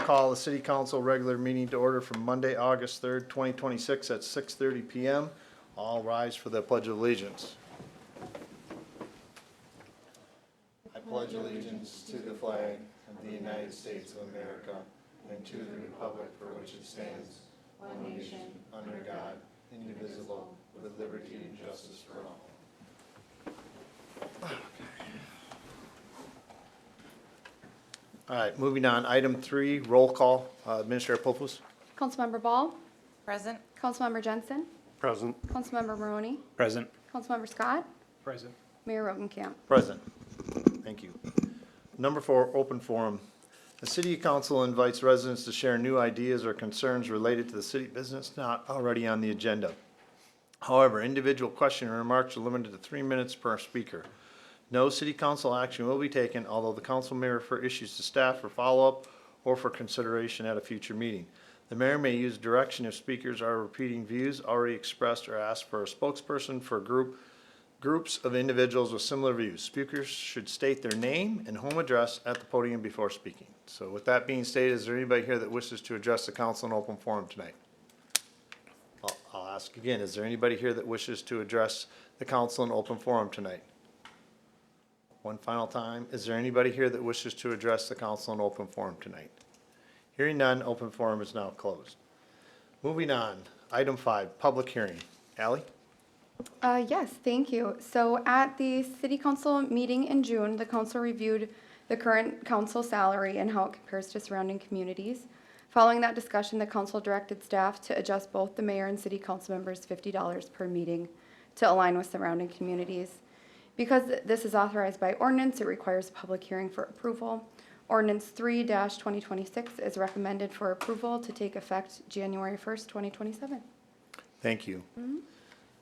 call the City Council regular meeting to order from Monday, August 3rd, 2026 at 6:30 PM. All rise for the Pledge of Allegiance. I pledge allegiance to the flag of the United States of America and to the republic for which it stands, one nation, under God, indivisible, with liberty and justice for all. All right, moving on. Item 3, roll call. Administrator Popos. Councilmember Ball, Present. Councilmember Jensen, Present. Councilmember Maroney, Present. Councilmember Scott, Present. Mayor Rotenkamp. Present. Thank you. Number 4, open forum. The City Council invites residents to share new ideas or concerns related to the city business not already on the agenda. However, individual question and remarks are limited to 3 minutes per speaker. No city council action will be taken, although the council may refer issues to staff for follow-up or for consideration at a future meeting. The mayor may use direction if speakers are repeating views already expressed or ask for a spokesperson for groups of individuals with similar views. Speakers should state their name and home address at the podium before speaking. So with that being stated, is there anybody here that wishes to address the council in open forum tonight? I'll ask again, is there anybody here that wishes to address the council in open forum tonight? One final time, is there anybody here that wishes to address the council in open forum tonight? Hearing none, open forum is now closed. Moving on, item 5, public hearing. Ally? Yes, thank you. So at the city council meeting in June, the council reviewed the current council salary and how it compares to surrounding communities. Following that discussion, the council directed staff to adjust both the mayor and city council members $50 per meeting to align with surrounding communities. Because this is authorized by ordinance, it requires a public hearing for approval. Ordinance 3-2026 is recommended for approval to take effect January 1st, 2027. Thank you.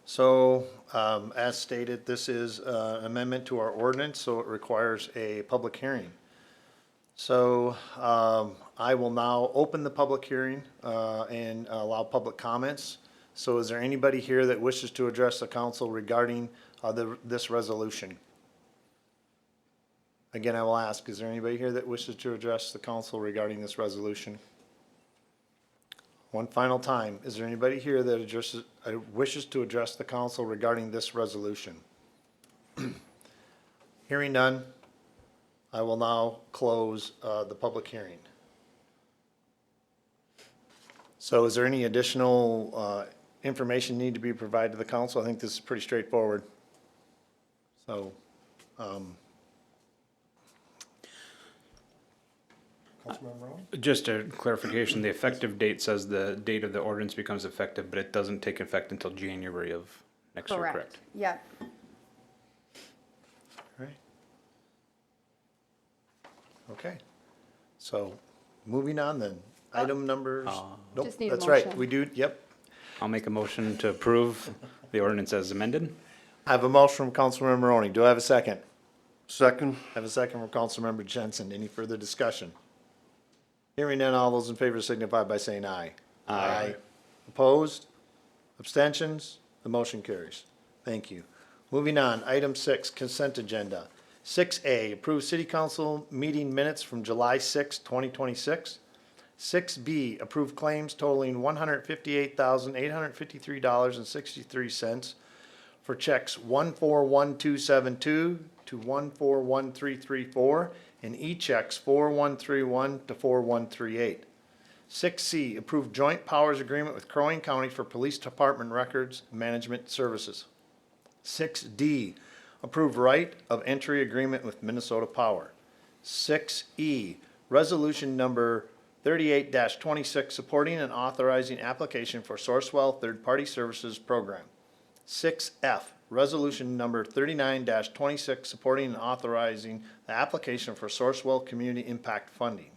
So, as stated, this is an amendment to our ordinance, so it requires a public hearing. So, I will now open the public hearing and allow public comments. So is there anybody here that wishes to address the council regarding this resolution? Again, I will ask, is there anybody here that wishes to address the council regarding this resolution? One final time, is there anybody here that wishes to address the council regarding this resolution? Hearing none, I will now close the public hearing. So is there any additional information need to be provided to the council? I think this is pretty straightforward. So, Councilmember Rowan? Just a clarification, the effective date says the date of the ordinance becomes effective, but it doesn't take effect until January of next year, correct? Yep. Right. Okay. So, moving on then. Item number, nope, Just need a that's right. motion. We do, yep. I'll make a motion to approve the ordinance as amended. I have a motion from Councilmember Maroney. Do I have a second? Second. I have a second from Councilmember Jensen. Any further discussion? Hearing none, all those in favor signify by saying aye. Aye. Opposed? Abstentions? The motion carries. Thank you. Moving on, item 6, consent agenda. 6A, approve city council meeting minutes from July 6, 2026. 6B, approve claims totaling $158,853.63 for checks 141272 to 141334 and e-checks 4131 to 4138. 6C, approve joint powers agreement with Crow Wing County for police department records management services. 6D, approve right of entry agreement with Minnesota Power. 6E, resolution number 38-26, supporting and authorizing application for Sourcewell Third-Party Services Program. 6F, resolution number 39-26, supporting and authorizing the application for Sourcewell Community Impact Funding.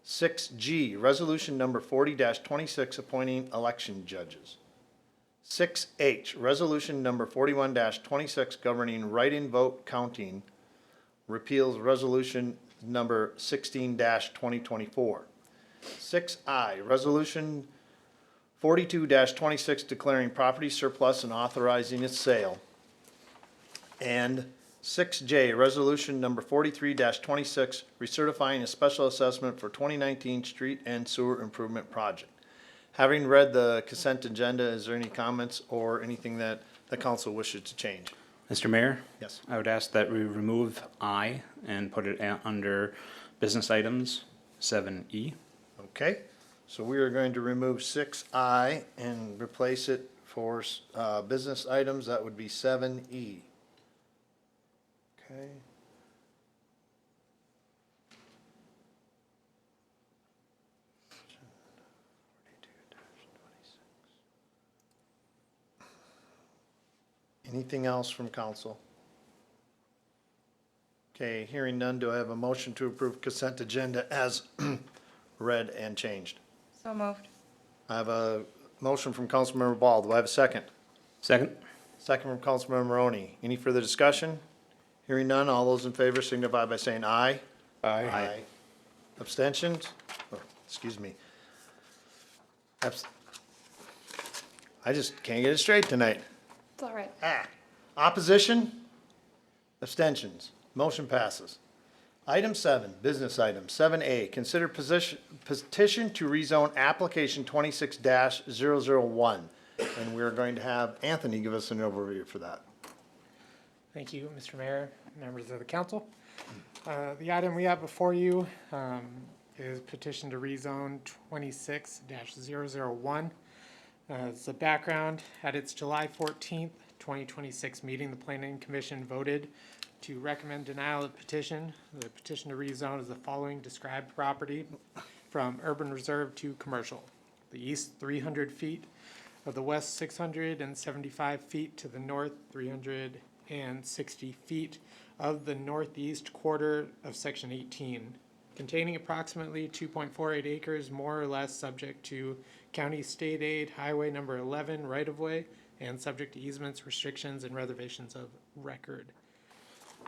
6G, resolution number 40-26, appointing election judges. 6H, resolution number 41-26, governing write-in vote counting, repeals resolution number 16-2024. 6I, resolution 42-26, declaring property surplus and authorizing its sale. And 6J, resolution number 43-26, recertifying a special assessment for 2019 street and sewer improvement project. Having read the consent agenda, is there any comments or anything that the council wishes to change? Mr. Mayor, Yes. I would ask that we remove I and put it under business items 7E. Okay, so we are going to remove 6I and replace it for business items. That would be 7E. Okay. Anything else from council? Okay, hearing none, do I have a motion to approve consent agenda as read and changed? So moved. I have a motion from Councilmember Ball. Do I have a second? Second? Second from Councilmember Maroney. Any further discussion? Hearing none, all those in favor signify by saying aye. Aye. Abstentions? Oh, excuse me. I just can't get it straight tonight. It's all right. Opposition? Abstentions? Motion passes. Item 7, business item, 7A, consider petition to rezone application 26-001. And we're going to have Anthony give us an overview for that. Thank you, Mr. Mayor, members of the council. The item we have before you is petition to rezone 26-001. As a background, at its July 14th, 2026 meeting, the Planning Commission voted to recommend denial of petition. The petition to rezone is the following described property from urban reserve to commercial. The east 300 feet of the west 675 feet to the north 360 feet of the northeast quarter of section 18, containing approximately 2.48 acres, more or less subject to county state aid, highway number 11 right-of-way, and subject to easements, restrictions, and reservations of record.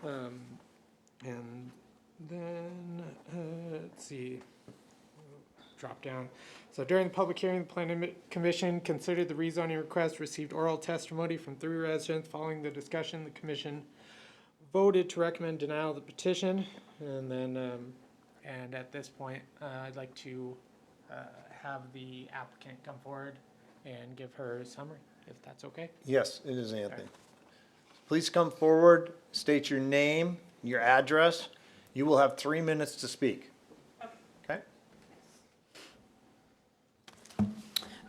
And then, let's see, drop down. So during the public hearing, the Planning Commission considered the rezoning request, received oral testimony from 3 residents. Following the discussion, the commission voted to recommend denial of the petition. And then, and at this point, I'd like to have the applicant come forward and give her a summary, if that's okay. Yes, it is Anthony. Please come forward, state your name, your address. You will have 3 minutes to speak. Okay?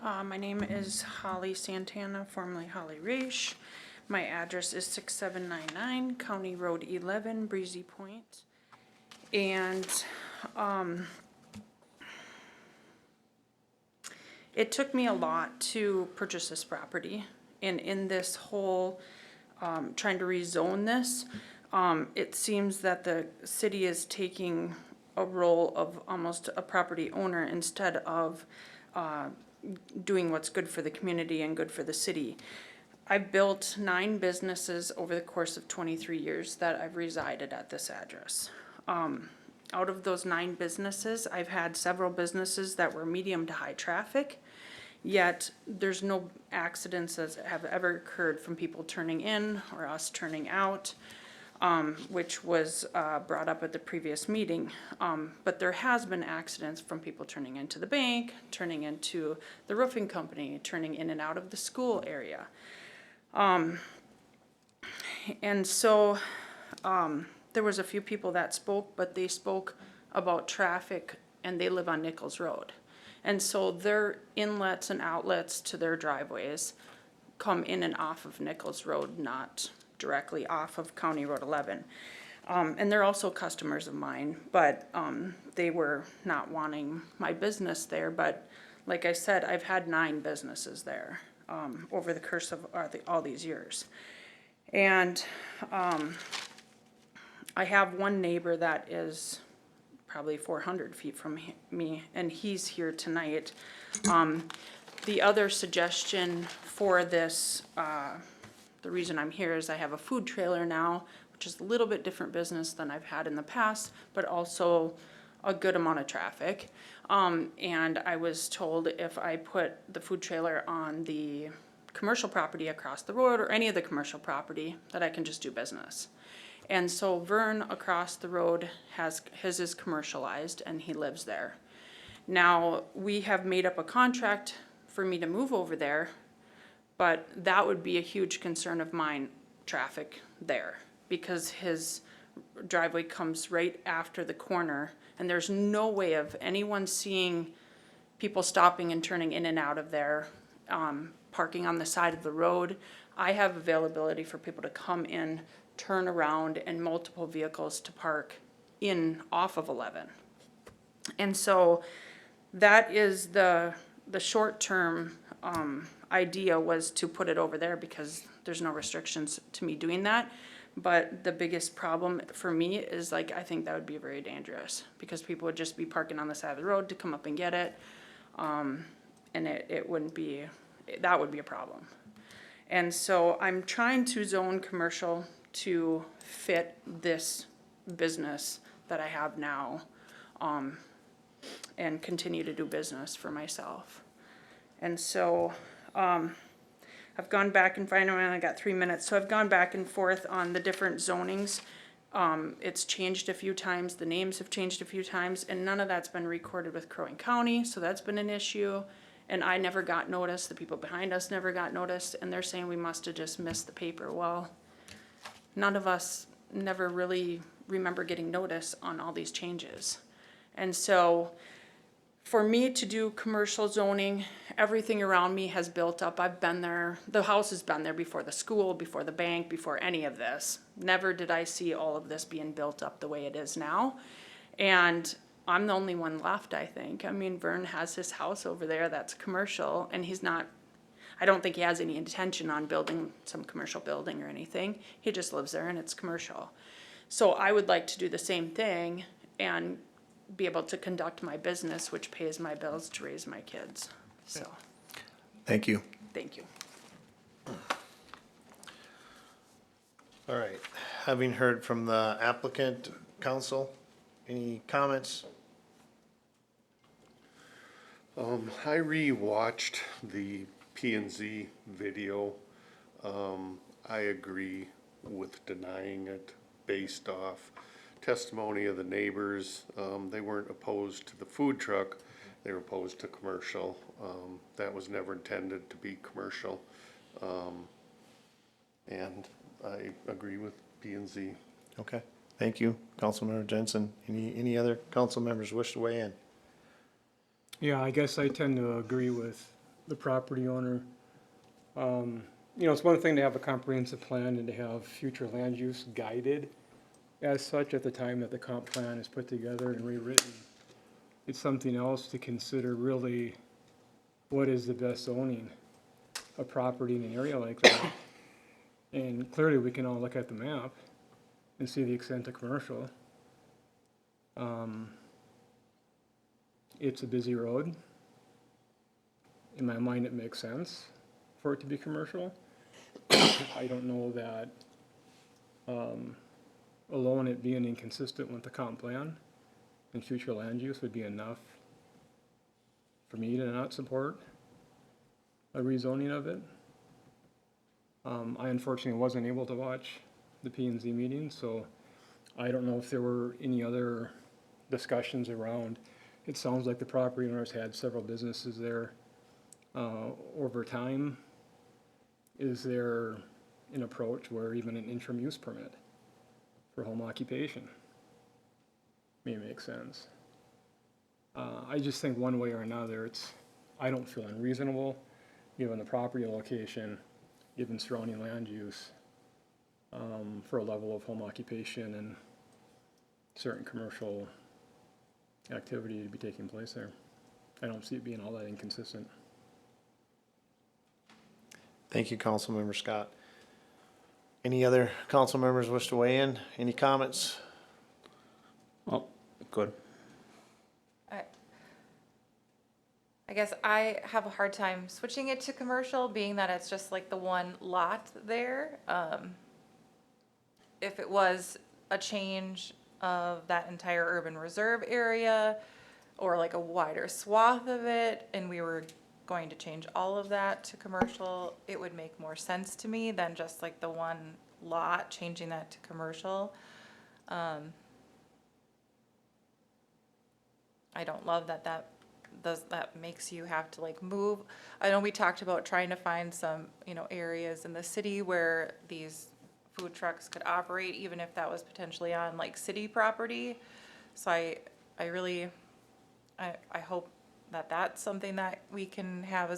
My name is Holly Santana, formerly Holly Raish. My address is 6799 County Road 11, Breezy Point. And it took me a lot to purchase this property. And in this whole trying to rezone this, it seems that the city is taking a role of almost a property owner instead of doing what's good for the community and good for the city. I've built 9 businesses over the course of 23 years that I've resided at this address. Out of those 9 businesses, I've had several businesses that were medium to high traffic, yet there's no accidents that have ever occurred from people turning in or us turning out, which was brought up at the previous meeting. But there has been accidents from people turning into the bank, turning into the roofing company, turning in and out of the school area. And so there was a few people that spoke, but they spoke about traffic and they live on Nichols Road. And so their inlets and outlets to their driveways come in and off of Nichols Road, not directly off of County Road 11. And they're also customers of mine, but they were not wanting my business there. But like I said, I've had 9 businesses there over the course of all these years. And I have one neighbor that is probably 400 feet from me, and he's here tonight. The other suggestion for this, the reason I'm here is I have a food trailer now, which is a little bit different business than I've had in the past, but also a good amount of traffic. And I was told if I put the food trailer on the commercial property across the road or any of the commercial property, that I can just do business. And so Vern across the road has, his is commercialized and he lives there. Now, we have made up a contract for me to move over there, but that would be a huge concern of mine, traffic there, because his driveway comes right after the corner, and there's no way of anyone seeing people stopping and turning in and out of there, parking on the side of the road. I have availability for people to come in, turn around, and multiple vehicles to park in off of 11. And so that is the short-term idea, was to put it over there because there's no restrictions to me doing that. But the biggest problem for me is, like, I think that would be very dangerous because people would just be parking on the side of the road to come up and get it. And it wouldn't be, that would be a problem. And so I'm trying to zone commercial to fit this business that I have now, and continue to do business for myself. And so, I've gone back and finally, I got 3 minutes, so I've gone back and forth on the different zonings. It's changed a few times, the names have changed a few times, and none of that's been recorded with Crow Wing County, so that's been an issue. And I never got notice, the people behind us never got notice, and they're saying we must have just missed the paper. Well, none of us never really remember getting notice on all these changes. And so, for me to do commercial zoning, everything around me has built up. I've been there, the house has been there before the school, before the bank, before any of this. Never did I see all of this being built up the way it is now. And I'm the only one left, I think. I mean, Vern has his house over there that's commercial, and he's not, I don't think he has any intention on building some commercial building or anything. He just lives there and it's commercial. So I would like to do the same thing and be able to conduct my business, which pays my bills to raise my kids. So, Thank you. thank you. All right, having heard from the applicant, council, any comments? I re-watched the P and Z video. I agree with denying it based off testimony of the neighbors. They weren't opposed to the food truck, they were opposed to commercial. That was never intended to be commercial. And I agree with P and Z. Okay, thank you, Councilmember Jensen. Any other council members wish to weigh in? Yeah, I guess I tend to agree with the property owner. You know, it's one thing to have a comprehensive plan and to have future land use guided as such at the time that the comp plan is put together and rewritten. It's something else to consider really what is the best zoning of property in an area like that. And clearly we can all look at the map and see the extent of commercial. It's a busy road. In my mind, it makes sense for it to be commercial. I don't know that alone it being inconsistent with the comp plan and future land use would be enough for me to not support a rezoning of it. I unfortunately wasn't able to watch the P and Z meeting, so I don't know if there were any other discussions around. It sounds like the property owners had several businesses there over time. Is there an approach where even an interim use permit for home occupation may make sense? I just think one way or another, I don't feel unreasonable, given the property location, given surrounding land use, for a level of home occupation and certain commercial activity to be taking place there. I don't see it being all that inconsistent. Thank you, Councilmember Scott. Any other council members wish to weigh in? Any comments? Oh, good. I guess I have a hard time switching it to commercial, being that it's just like the one lot there. If it was a change of that entire urban reserve area, or like a wider swath of it, and we were going to change all of that to commercial, it would make more sense to me than just like the one lot, changing that to commercial. I don't love that makes you have to like move. I know we talked about trying to find some, areas in the city where these food trucks could operate, even if that was potentially on like city property. So I hope that that's something that we can have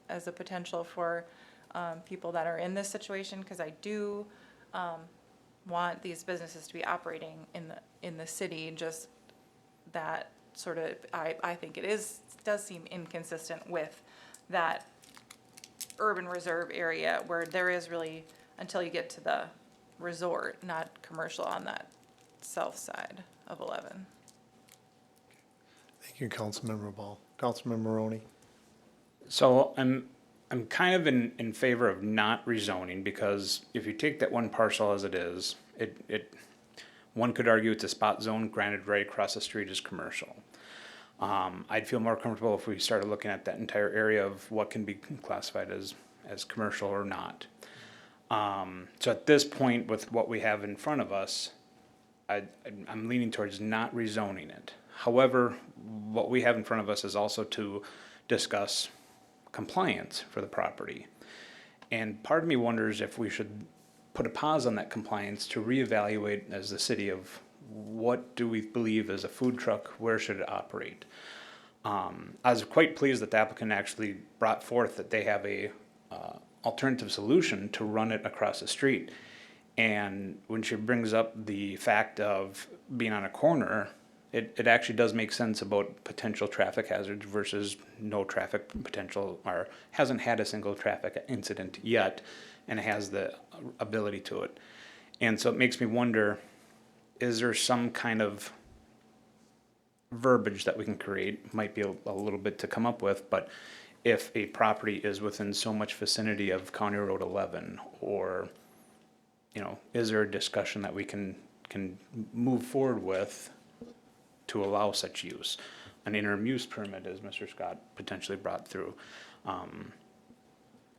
as a potential for people that are in this situation, because I do want these businesses to be operating in the city. Just that sort of, I think does seem inconsistent with that urban reserve area where there is really, until you get to the resort, not commercial on that south side of 11. Thank you, Councilmember Ball. Councilmember Maroney? So I'm kind of in favor of not rezoning, because if you take that one parcel as it is, one could argue it's a spot zone, granted right across the street is commercial. I'd feel more comfortable if we started looking at that entire area of what can be classified as commercial or not. So at this point, with what we have in front of us, I'm leaning towards not rezoning it. However, what we have in front of us is also to discuss compliance for the property. And part of me wonders if we should put a pause on that compliance to reevaluate as the city of what do we believe is a food truck, where should it operate. I was quite pleased that the applicant actually brought forth that they have a alternative solution to run it across the street. And when she brings up the fact of being on a corner, it actually does make sense about potential traffic hazards versus no traffic potential, or hasn't had a single traffic incident yet, and it has the ability to it. And so it makes me wonder, is there some kind of verbiage that we can create? Might be a little bit to come up with, but if a property is within so much vicinity of County Road 11, or, is there a discussion that we can move forward with to allow such use? An interim use permit, as Mr. Scott potentially brought through.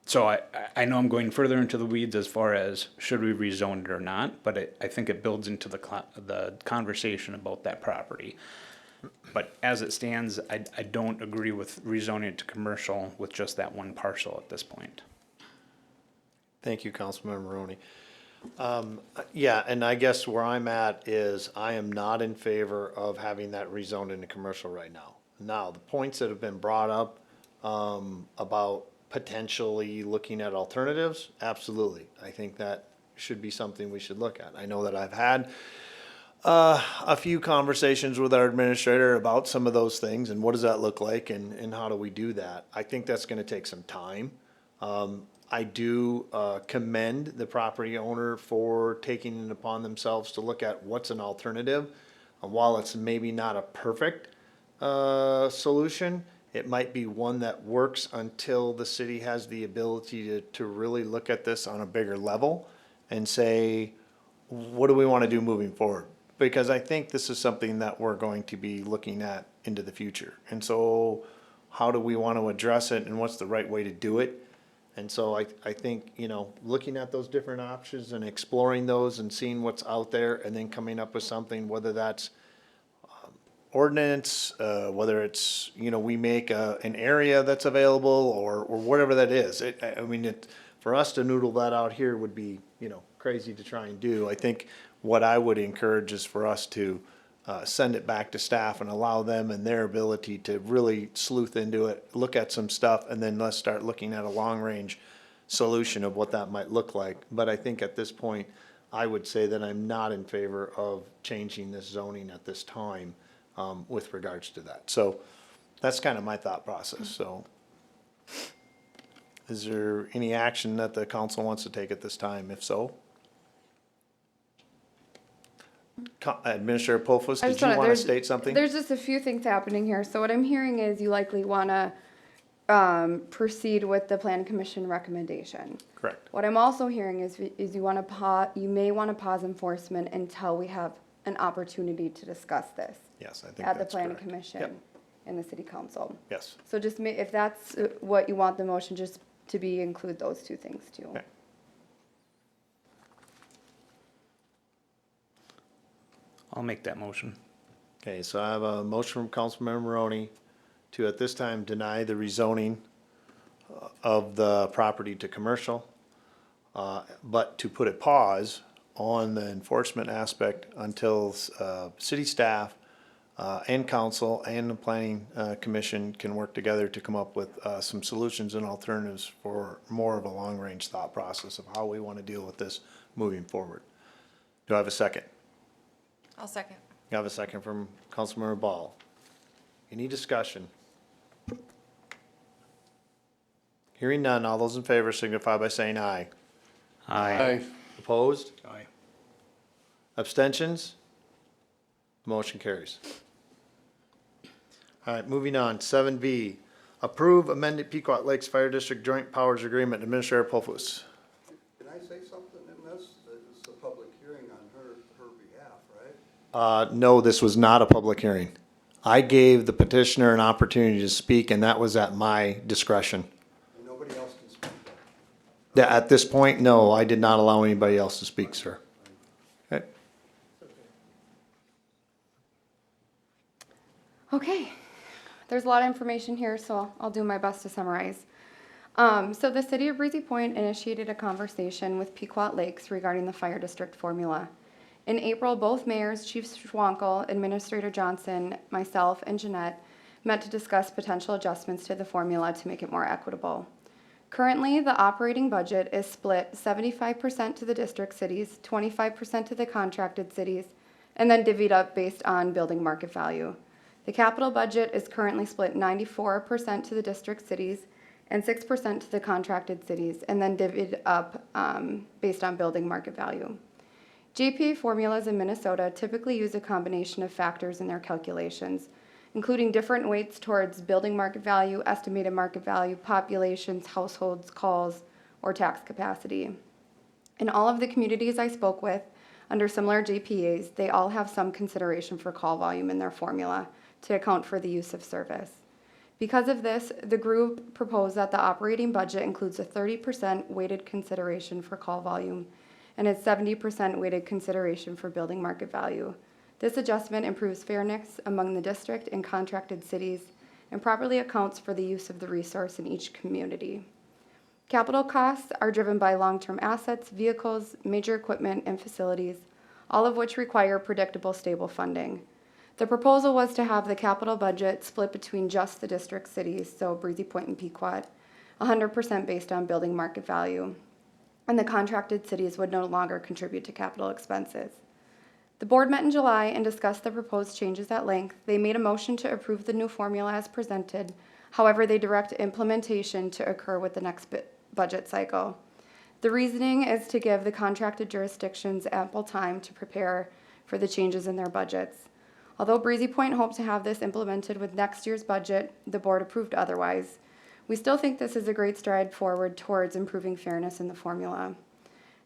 So I know I'm going further into the weeds as far as should we rezone it or not, but I think it builds into the conversation about that property. But as it stands, I don't agree with rezoning it to commercial with just that one parcel at this point. Thank you, Councilmember Maroney. Yeah, and I guess where I'm at is I am not in favor of having that rezoned into commercial right now. Now, the points that have been brought up about potentially looking at alternatives, absolutely. I think that should be something we should look at. I know that I've had a few conversations with our administrator about some of those things and what does that look like and how do we do that. I think that's gonna take some time. I do commend the property owner for taking it upon themselves to look at what's an alternative. While it's maybe not a perfect solution, it might be one that works until the city has the ability to really look at this on a bigger level and say, what do we want to do moving forward? Because I think this is something that we're going to be looking at into the future. And so how do we want to address it and what's the right way to do it? And so I think, looking at those different options and exploring those and seeing what's out there and then coming up with something, whether that's ordinance, whether it's, we make an area that's available or whatever that is. For us to noodle that out here would be, crazy to try and do. I think what I would encourage is for us to send it back to staff and allow them and their ability to really sleuth into it, look at some stuff, and then let's start looking at a long-range solution of what that might look like. But I think at this point, I would say that I'm not in favor of changing this zoning at this time with regards to that. So that's kind of my thought process, so. Is there any action that the council wants to take at this time? If so? Administrator Pofus, did you want to state something? There's just a few things happening here. So what I'm hearing is you likely want to proceed with the plan commission recommendation. Correct. What I'm also hearing is you may want to pause enforcement until we have an opportunity to discuss this Yes, I think at the that's plan correct. commission Yep. and the city council. Yes. So just if that's what you want the motion, just to include those two things too. Okay. I'll make that motion. Okay, so I have a motion from Councilmember Maroney to at this time deny the rezoning of the property to commercial, but to put a pause on the enforcement aspect until city staff and council and the planning commission can work together to come up with some solutions and alternatives for more of a long-range thought process of how we want to deal with this moving forward. Do I have a second? I'll second. I have a second from Councilmember Ball. Any discussion? Hearing none, all those in favor signify by saying aye. Aye. Opposed? Aye. Abstentions? Motion carries. All right, moving on, 7B, approve amended Pequot Lakes Fire District Joint Powers Agreement, Administrator Pofus. Can I say something in this? It's a public hearing on her behalf, right? No, this was not a public hearing. I gave the petitioner an opportunity to speak, and that was at my discretion. And nobody else can speak then. At this point, no, I did not allow anybody else to speak, sir. Okay. Okay, there's a lot of information here, so I'll do my best to summarize. So the city of Breezy Point initiated a conversation with Pequot Lakes regarding the fire district formula. In April, both mayors, Chief Schwankel, Administrator Johnson, myself, and Jeanette met to discuss potential adjustments to the formula to make it more equitable. Currently, the operating budget is split 75% to the district cities, 25% to the contracted cities, and then divvied up based on building market value. The capital budget is currently split 94% to the district cities and 6% to the contracted cities, and then divvied up based on building market value. JPA formulas in Minnesota typically use a combination of factors in their calculations, including different weights towards building market value, estimated market value, populations, households, calls, or tax capacity. In all of the communities I spoke with, under similar JPAs, they all have some consideration for call volume in their formula to account for the use of service. Because of this, the group proposed that the operating budget includes a 30% weighted consideration for call volume and a 70% weighted consideration for building market value. This adjustment improves fairness among the district and contracted cities and properly accounts for the use of the resource in each community. Capital costs are driven by long-term assets, vehicles, major equipment, and facilities, all of which require predictable, stable funding. The proposal was to have the capital budget split between just the district cities, so Breezy Point and Pequot, 100% based on building market value, and the contracted cities would no longer contribute to capital expenses. The board met in July and discussed the proposed changes at length. They made a motion to approve the new formula as presented. However, they direct implementation to occur with the next budget cycle. The reasoning is to give the contracted jurisdictions ample time to prepare for the changes in their budgets. Although Breezy Point hoped to have this implemented with next year's budget, the board approved otherwise. We still think this is a great stride forward towards improving fairness in the formula.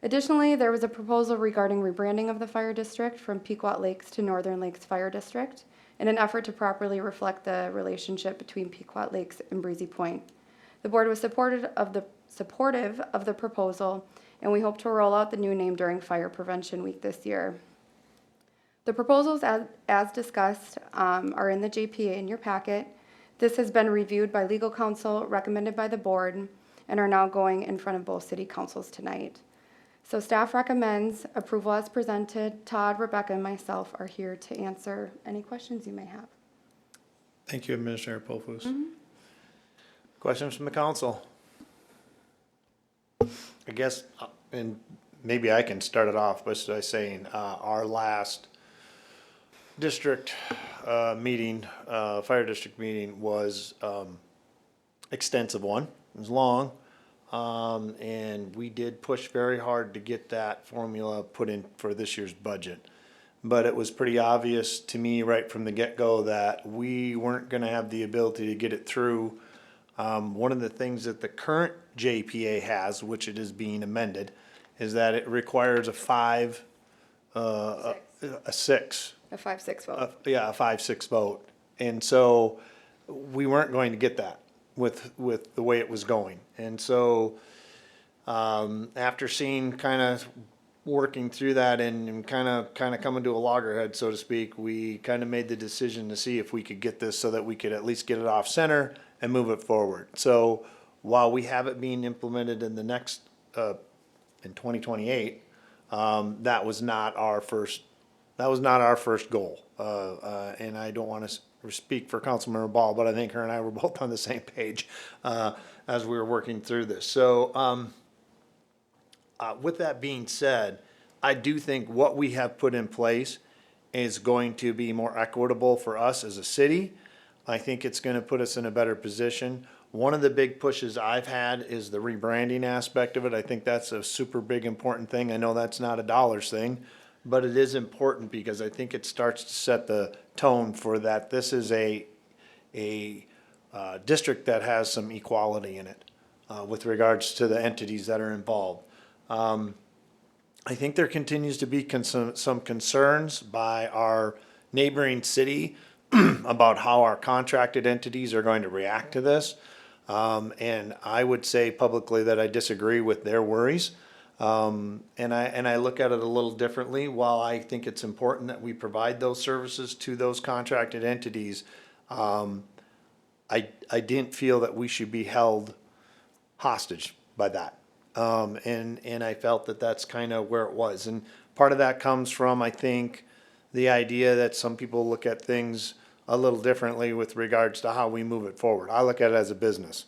Additionally, there was a proposal regarding rebranding of the fire district from Pequot Lakes to Northern Lakes Fire District in an effort to properly reflect the relationship between Pequot Lakes and Breezy Point. The board was supportive of the proposal, and we hope to roll out the new name during Fire Prevention Week this year. The proposals, as discussed, are in the JPA in your packet. This has been reviewed by legal counsel, recommended by the board, and are now going in front of both city councils tonight. So staff recommends approval as presented. Todd, Rebecca, and myself are here to answer any questions you may have. Thank you, Administrator Pofus. Questions from the council? I guess, and maybe I can start it off by saying, our last district meeting, fire district meeting was extensive one. It was long. And we did push very hard to get that formula put in for this year's budget. But it was pretty obvious to me right from the get-go that we weren't gonna have the ability to get it through. One of the things that the current JPA has, which it is being amended, is that it requires a 5-6 A 5-6 vote. a 5-6 vote. And so we weren't going to get that with the way it was going. And so, after seeing kind of working through that and kind of coming to a loggerhead, so to speak, we kind of made the decision to see if we could get this so that we could at least get it off center and move it forward. So while we have it being implemented in the next, in 2028, that was not our first goal. And I don't want to speak for Councilmember Ball, but I think her and I were both on the same page as we were working through this. So with that being said, I do think what we have put in place is going to be more equitable for us as a city. I think it's going to put us in a better position. One of the big pushes I've had is the rebranding aspect of it. I think that's a super big important thing. I know that's not a dollars thing, but it is important because I think it starts to set the tone for that. This is a district that has some equality in it with regards to the entities that are involved. I think there continues to be some concerns by our neighboring city about how our contracted entities are going to react to this. And I would say publicly that I disagree with their worries. And I look at it a little differently. While I think it's important that we provide those services to those contracted entities, I didn't feel that we should be held hostage by that. And I felt that that's kind of where it was. And part of that comes from, I think, the idea that some people look at things a little differently with regards to how we move it forward. I look at it as a business.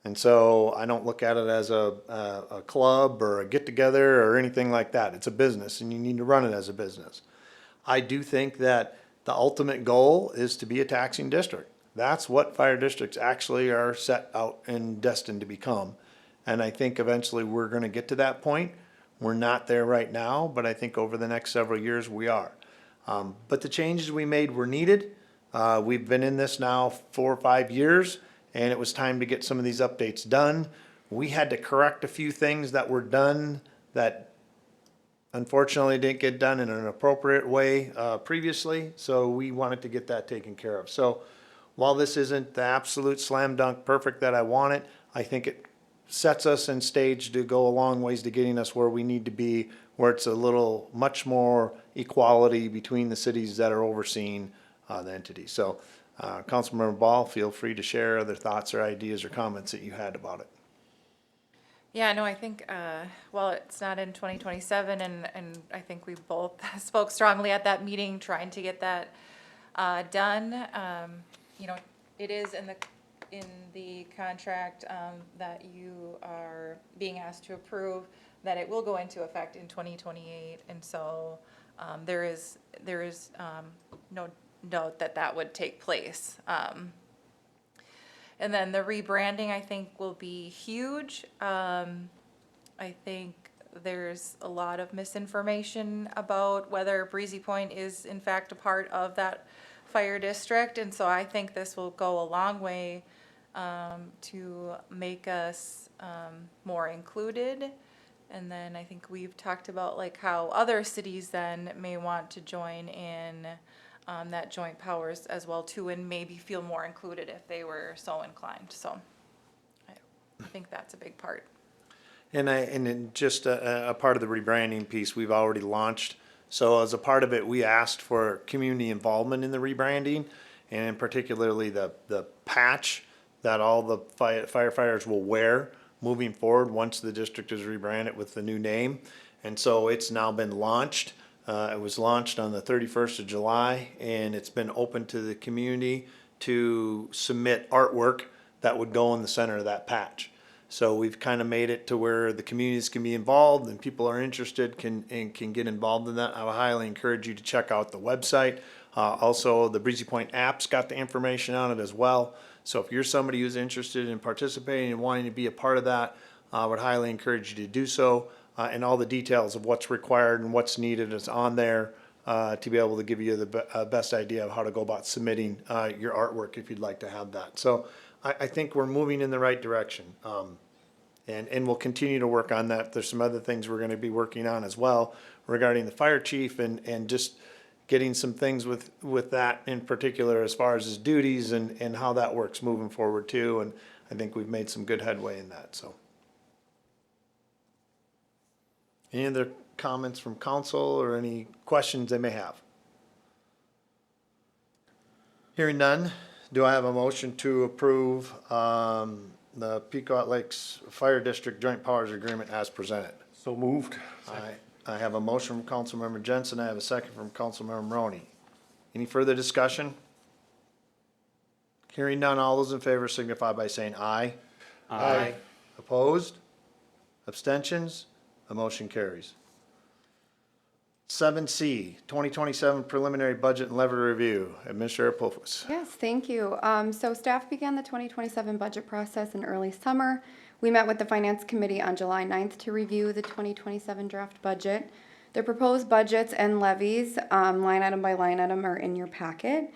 And so I don't look at it as a club or a get-together or anything like that. It's a business, and you need to run it as a business. I do think that the ultimate goal is to be a taxing district. That's what fire districts actually are set out and destined to become. And I think eventually we're going to get to that point. We're not there right now, but I think over the next several years we are. But the changes we made were needed. We've been in this now 4 or 5 years, and it was time to get some of these updates done. We had to correct a few things that were done that unfortunately didn't get done in an appropriate way previously, so we wanted to get that taken care of. So while this isn't the absolute slam dunk perfect that I want it, I think it sets us in stage to go a long ways to getting us where we need to be, where it's a little much more equality between the cities that are overseeing the entity. So Councilmember Ball, feel free to share other thoughts or ideas or comments that you had about it. Yeah, no, I think, well, it's not in 2027, and I think we both spoke strongly at that meeting, trying to get that done. You know, it is in the contract that you are being asked to approve, that it will go into effect in 2028, and so there is no doubt that that would take place. And then the rebranding, I think, will be huge. I think there's a lot of misinformation about whether Breezy Point is in fact a part of that fire district, and so I think this will go a long way to make us more included. And then I think we've talked about like how other cities then may want to join in that joint powers as well too, and maybe feel more included if they were so inclined. So I think that's a big part. And then just a part of the rebranding piece we've already launched. So as a part of it, we asked for community involvement in the rebranding, and particularly the patch that all the firefighters will wear moving forward once the district is rebranded with the new name. And so it's now been launched. It was launched on the 31st of July, and it's been open to the community to submit artwork that would go in the center of that patch. So we've kind of made it to where the communities can be involved and people are interested can get involved in that. I would highly encourage you to check out the website. Also, the Breezy Point app's got the information on it as well. So if you're somebody who's interested in participating and wanting to be a part of that, I would highly encourage you to do so. And all the details of what's required and what's needed is on there to be able to give you the best idea of how to go about submitting your artwork if you'd like to have that. So I think we're moving in the right direction. And we'll continue to work on that. There's some other things we're going to be working on as well regarding the fire chief and just getting some things with that in particular as far as his duties and how that works moving forward too. And I think we've made some good headway in that. So any other comments from council or any questions they may have? Hearing none, do I have a motion to approve the Pequot Lakes Fire District Joint Powers Agreement as presented? So moved. I have a motion from Councilmember Jensen. I have a second from Councilmember Maroney. Any further discussion? Hearing none, all those in favor signify by saying aye. Aye. Opposed? Abstentions? The motion carries. 7C, 2027 Preliminary Budget and Levy Review. Administrator Pofus. Yes, thank you. So staff began the 2027 budget process in early summer. We met with the Finance Committee on July 9th to review the 2027 draft budget. The proposed budgets and levies, line item by line item, are in your packet.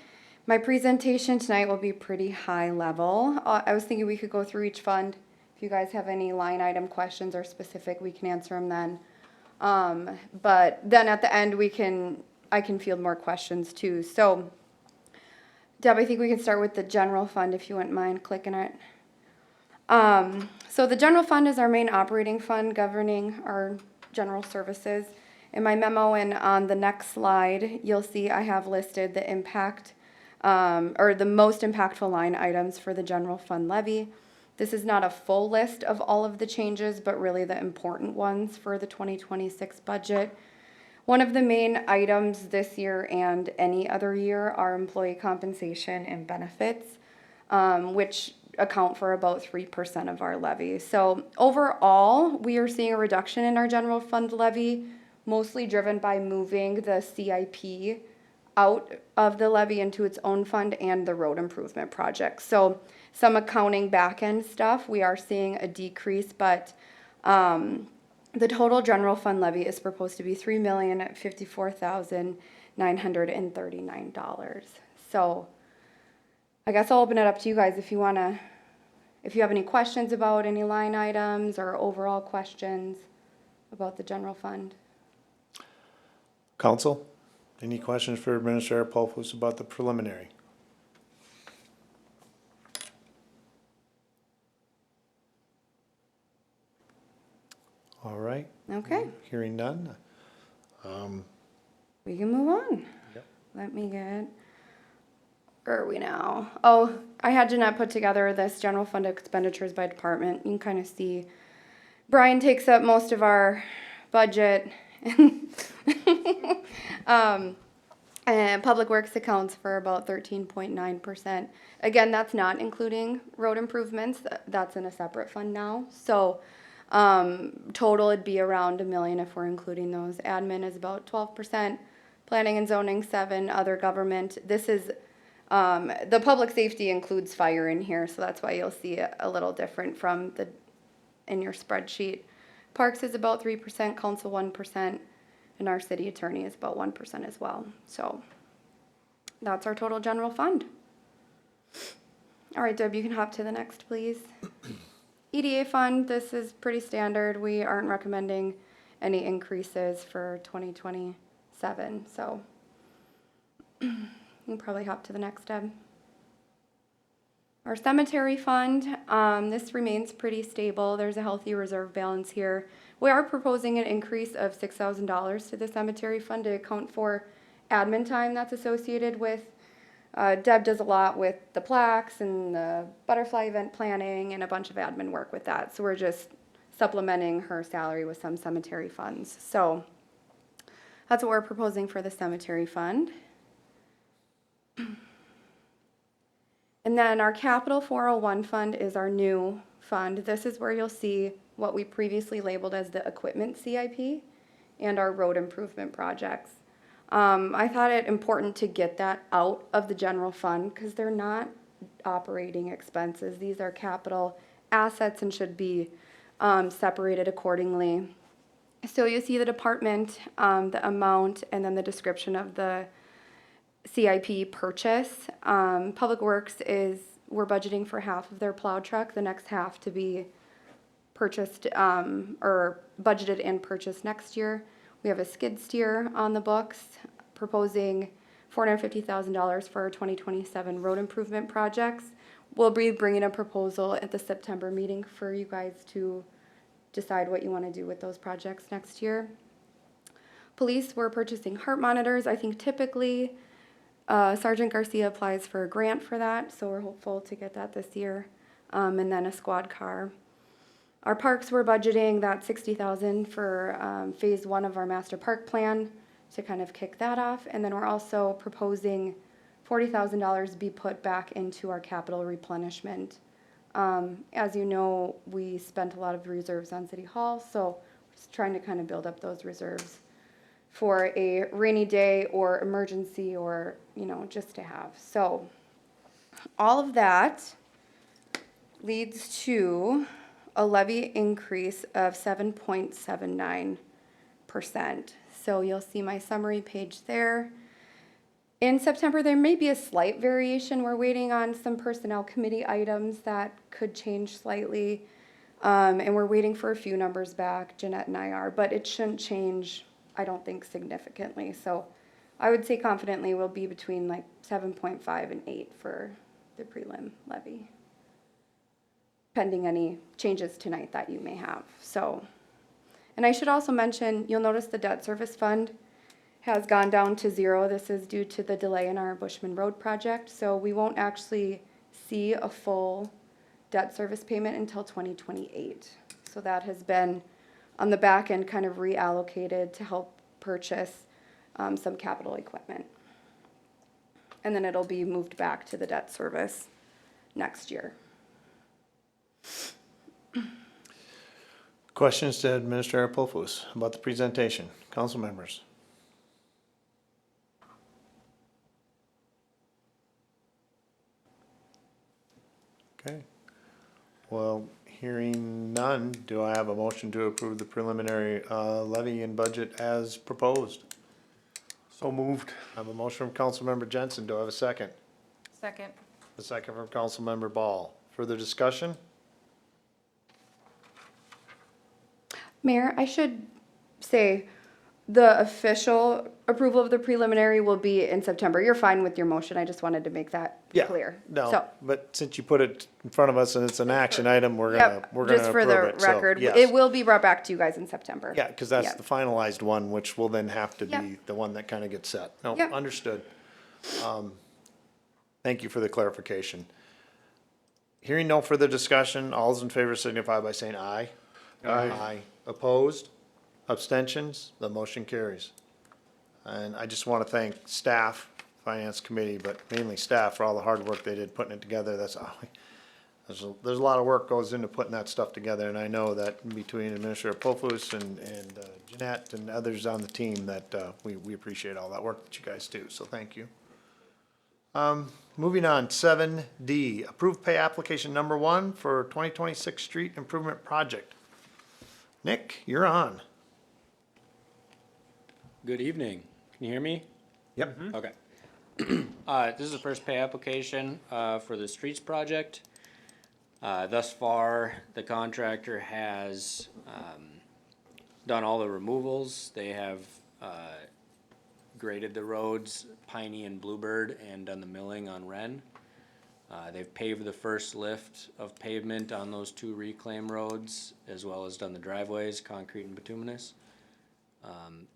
My presentation tonight will be pretty high level. I was thinking we could go through each fund. If you guys have any line item questions or specific, we can answer them then. But then at the end, I can field more questions too. So, Deb, I think we can start with the general fund if you wouldn't mind clicking it. So the general fund is our main operating fund governing our general services. In my memo and on the next slide, you'll see I have listed the impact, or the most impactful line items for the general fund levy. This is not a full list of all of the changes, but really the important ones for the 2026 budget. One of the main items this year and any other year are employee compensation and benefits, which account for about 3% of our levy. So overall, we are seeing a reduction in our general fund levy, mostly driven by moving the CIP out of the levy into its own fund and the road improvement project. So some accounting back end stuff, we are seeing a decrease, but the total general fund levy is proposed to be $3,054,939. So I guess I'll open it up to you guys if you have any questions about any line items or overall questions about the general fund. Council, any questions for Administrator Pofus about the preliminary? All right, Okay, hearing none. we can move on. Yep. Let me get, where are we now? Oh, I had Jeanette put together this general fund expenditures by department. You can kind of see Brian takes up most of our budget. And Public Works accounts for about 13.9%. Again, that's not including road improvements. That's in a separate fund now. So total it'd be around $1 million if we're including those. Admin is about 12%, planning and zoning 7%, other government. This is the public safety includes fire in here, so that's why you'll see it a little different from the in your spreadsheet. Parks is about 3%, council 1%, and our city attorney is about 1% as well. So that's our total general fund. All right, Deb, you can hop to the next, please. EDA fund, this is pretty standard. We aren't recommending any increases for 2027, so you can probably hop to the next, Deb. Our cemetery fund, this remains pretty stable. There's a healthy reserve balance here. We are proposing an increase of $6,000 to the cemetery fund to account for admin time that's associated with Deb does a lot with the plaques and the butterfly event planning and a bunch of admin work with that. So we're just supplementing her salary with some cemetery funds. So that's what we're proposing for the cemetery fund. And then our Capital 401 fund is our new fund. This is where you'll see what we previously labeled as the equipment CIP and our road improvement projects. I thought it important to get that out of the general fund because they're not operating expenses. These are capital assets and should be separated accordingly. So you see the department, the amount, and then the description of the CIP purchase. Public Works we're budgeting for half of their plow truck, the next half to be purchased or budgeted and purchased next year. We have a skid steer on the books, proposing $450,000 for our 2027 road improvement projects. We'll be bringing a proposal at the September meeting for you guys to decide what you want to do with those projects next year. Police, we're purchasing heart monitors. I think typically Sergeant Garcia applies for a grant for that, so we're hopeful to get that this year. And then a squad car. Our parks, we're budgeting that $60,000 for phase 1 of our master park plan to kind of kick that off. And then we're also proposing $40,000 be put back into our capital replenishment. As you know, we spent a lot of reserves on City Hall, so just trying to kind of build up those reserves for a rainy day or emergency or, you know, just to have. So all of that leads to a levy increase of 7.79%. So you'll see my summary page there. In September, there may be a slight variation. We're waiting on some personnel committee items that could change slightly. And we're waiting for a few numbers back, Jeanette and I are, but it shouldn't change, I don't think, significantly. So I would say confidently we'll be between like 7.5 and 8 for the prelim levy, pending any changes tonight that you may have. So, and I should also mention, you'll notice the debt service fund has gone down to 0. This is due to the delay in our Bushman Road project. So we won't actually see a full debt service payment until 2028. So that has been on the back end kind of reallocated to help purchase some capital equipment. And then it'll be moved back to the debt service next year. Questions to Administrator Pofus about the presentation? Council members? Okay. Well, hearing none, do I have a motion to approve the preliminary levy and budget as proposed? So moved. I have a motion from Councilmember Jensen. Do I have a second? Second. A second from Councilmember Ball. Further discussion? Mayor, I should say the official approval of the preliminary will be in September. You're fine with your motion. I just wanted to make that Yeah. clear. No, So, but since you put it in front of us and it's an action item, we're yep, gonna just for approve the it. So, record, yes. it will be brought back to you guys in September. Yeah, because that's Yep. the finalized one, which will then have to Yep. be the one that kind of gets set. No, Yep. understood. Thank you for the clarification. Hearing no further discussion, all those in favor signify by saying aye. Aye. Opposed? Abstentions? The motion carries. And I just want to thank staff, finance committee, but mainly staff for all the hard work they did putting it together. That's, there's a lot of work goes into putting that stuff together, and I know that between Administrator Pofus and Jeanette and others on the team that, we appreciate all that work that you guys do, so thank you. Moving on, 7D, approved pay application number 1 for 2026 street improvement project. Nick, you're on. Good evening. Can you hear me? Yep. Okay. This is the first pay application for the streets project. Thus far, the contractor has done all the removals. They have graded the roads, Piney and Bluebird, and done the milling on Wren. They've paved the first lift of pavement on those 2 reclaim roads, as well as done the driveways, concrete and bituminous.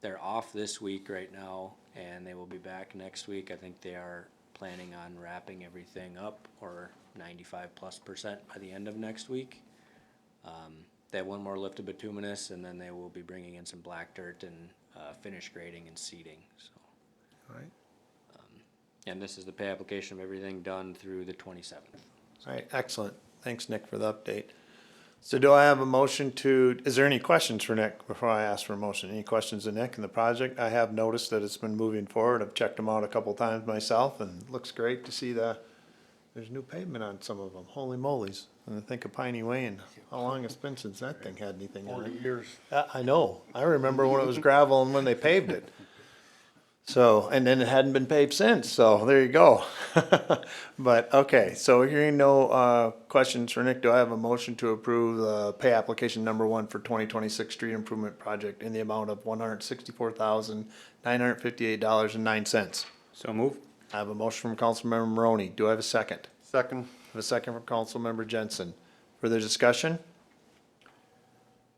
They're off this week right now, and they will be back next week. I think they are planning on wrapping everything up, or 95+% by the end of next week. They have 1 more lift of bituminous, and then they will be bringing in some black dirt and finish grading and seeding. So, All right. and this is the pay application of everything done through the 27th. All right, excellent. Thanks, Nick, for the update. So do I have a motion to, is there any questions for Nick before I ask for a motion? Any questions of Nick in the project? I have noticed that it's been moving forward. I've checked them out a couple times myself, and it looks great to see there's new pavement on some of them. Holy moly's. And I think of Piney Way and how long it's been since that thing had anything on 40 it. years. I know. I remember when it was gravel and when they paved it. So, and then it hadn't been paved since, so there you go. But, okay, so hearing no questions for Nick, do I have a motion to approve pay application number 1 for 2026 street improvement project in the amount of $164,958.09? So move. I have a motion from Councilmember Maroney. Do I have a second? Second. I have a second from Councilmember Jensen. Further discussion?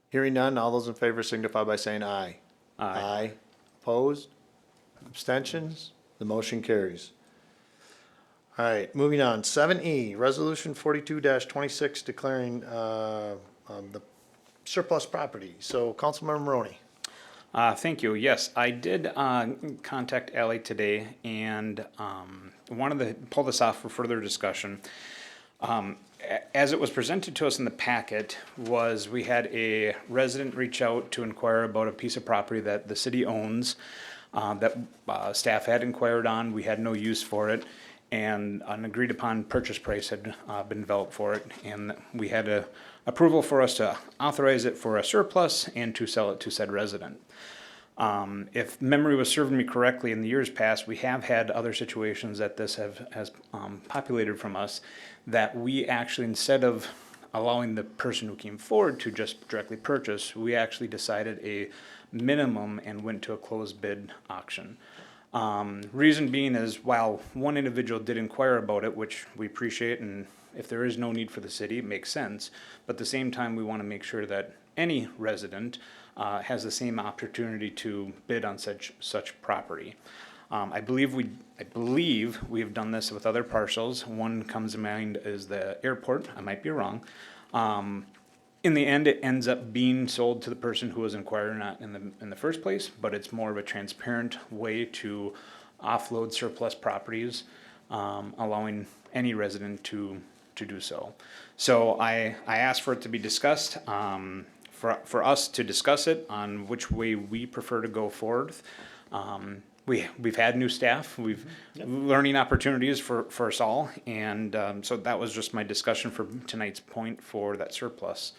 Hearing none, all those in favor signify by saying aye. Aye. Opposed? Abstentions? The motion carries. All right, moving on. 7E, Resolution 42-26 declaring the surplus property. So Councilmember Maroney. Thank you. Yes, I did contact Ally today and wanted to pull this off for further discussion. As it was presented to us in the packet, was we had a resident reach out to inquire about a piece of property that the city owns that staff had inquired on. We had no use for it, and an agreed upon purchase price had been developed for it, and we had a approval for us to authorize it for a surplus and to sell it to said resident. If memory was serving me correctly, in the years past, we have had other situations that this has populated from us, that we actually, instead of allowing the person who came forward to just directly purchase, we actually decided a minimum and went to a closed bid auction. Reason being is, while one individual did inquire about it, which we appreciate, and if there is no need for the city, it makes sense, but at the same time, we want to make sure that any resident has the same opportunity to bid on such property. I believe we have done this with other parcels. One comes to mind is the airport. I might be wrong. In the end, it ends up being sold to the person who was inquiring not in the first place, but it's more of a transparent way to offload surplus properties, allowing any resident to do so. So I asked for it to be discussed. For us to discuss it on which way we prefer to go forward. We've had new staff, we've learning opportunities for us all, and so that was just my discussion for tonight's point for that surplus.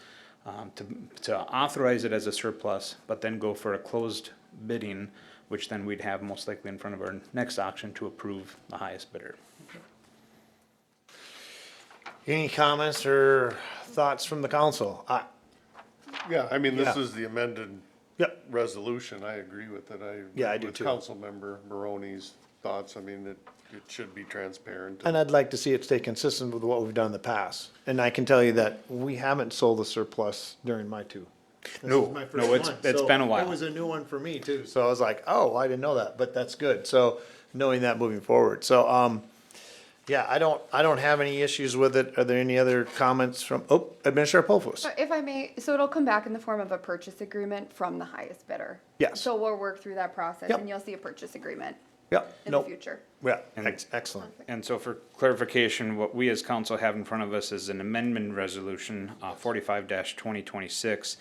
To authorize it as a surplus, but then go for a closed bidding, which then we'd have most likely in front of our next auction to approve the highest bidder. Any comments or thoughts from the council? Yeah, I mean, this Yeah. is the amended Yep. resolution. I agree with it. Yeah, I do with too. Councilmember Maroney's thoughts. I mean, it should be transparent. And I'd like to see it stay consistent with what we've done in the past. And I can tell you that we haven't sold a surplus during my two. No, This is my first no, it's one, so been a while. It was a new one for me too. So I was like, oh, I didn't know that, but that's good. So knowing that moving forward. So, yeah, I don't have any issues with it. Are there any other comments from, Administrator Polfus? So if I may, so it'll come back in the form of a purchase agreement from the highest bidder. Yes. So we'll work through that process Yep. and you'll see a purchase agreement Yep, in the nope, future. yeah, excellent. And so for clarification, what we as council have in front of us is an amendment resolution, 45-2026,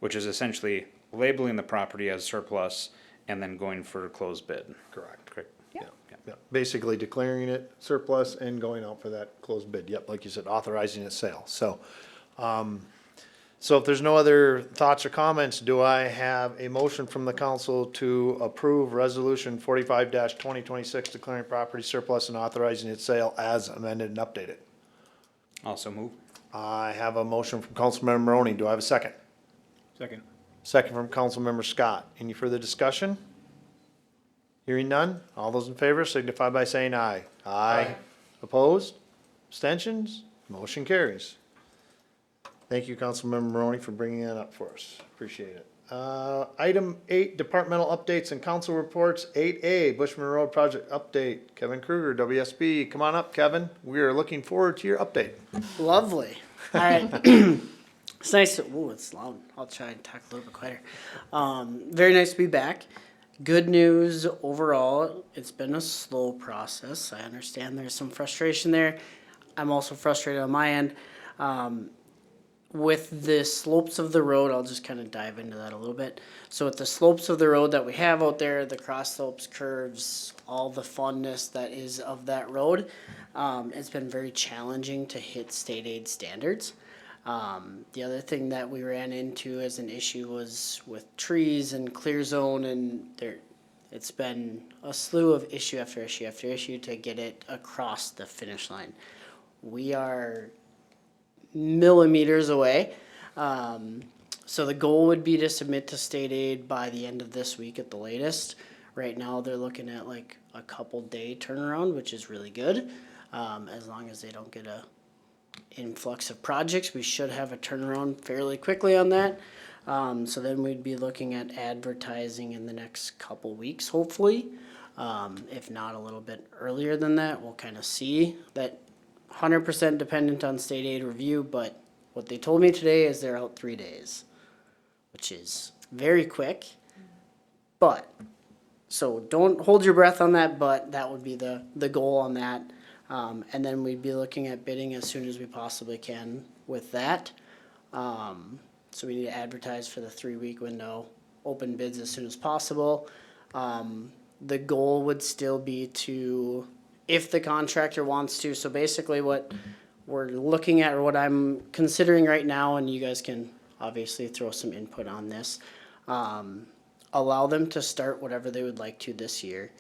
which is essentially labeling the property as surplus and then going for a closed bid. Correct. Correct. Yeah, basically declaring it surplus and going out for that closed bid. Yep, like you said, authorizing its sale. So, so if there's no other thoughts or comments, do I have a motion from the council to approve resolution 45-2026 declaring property surplus and authorizing its sale as amended and updated? Also move. I have a motion from Councilmember Maroney. Do I have a second? Second. Second from Councilmember Scott. Any further discussion? Hearing none, all those in favor signify by saying aye. Aye. Opposed? Abstentions? Motion carries. Thank you, Councilmember Maroney, for bringing that up for us. Appreciate it. Item 8, departmental updates and council reports. 8A, Bushman Road project update. Kevin Kruger, WSB. Come on up, Kevin. We are looking forward to your update. Lovely. All right. It's nice to, ooh, it's loud. I'll try and talk a little bit quieter. Very nice to be back. Good news overall. It's been a slow process. I understand there's some frustration there. I'm also frustrated on my end. With the slopes of the road, I'll just kind of dive into that a little bit. So with the slopes of the road that we have out there, the cross slopes, curves, all the funness that is of that road, it's been very challenging to hit state aid standards. The other thing that we ran into as an issue was with trees and clear zone, and it's been a slew of issue after issue after issue to get it across the finish line. We are millimeters away. So the goal would be to submit to state aid by the end of this week at the latest. Right now they're looking at like a couple day turnaround, which is really good. As long as they don't get a influx of projects, we should have a turnaround fairly quickly on that. So then we'd be looking at advertising in the next couple weeks, hopefully. If not a little bit earlier than that, we'll kind of see. That 100% dependent on state aid review, but what they told me today is they're out 3 days, which is very quick. But, so don't hold your breath on that, but that would be the goal on that. And then we'd be looking at bidding as soon as we possibly can with that. So we need to advertise for the 3-week window, open bids as soon as possible. The goal would still be to, if the contractor wants to, so basically what we're looking at, or what I'm considering right now, and you guys can obviously throw some input on this, allow them to start whatever they would like to this year.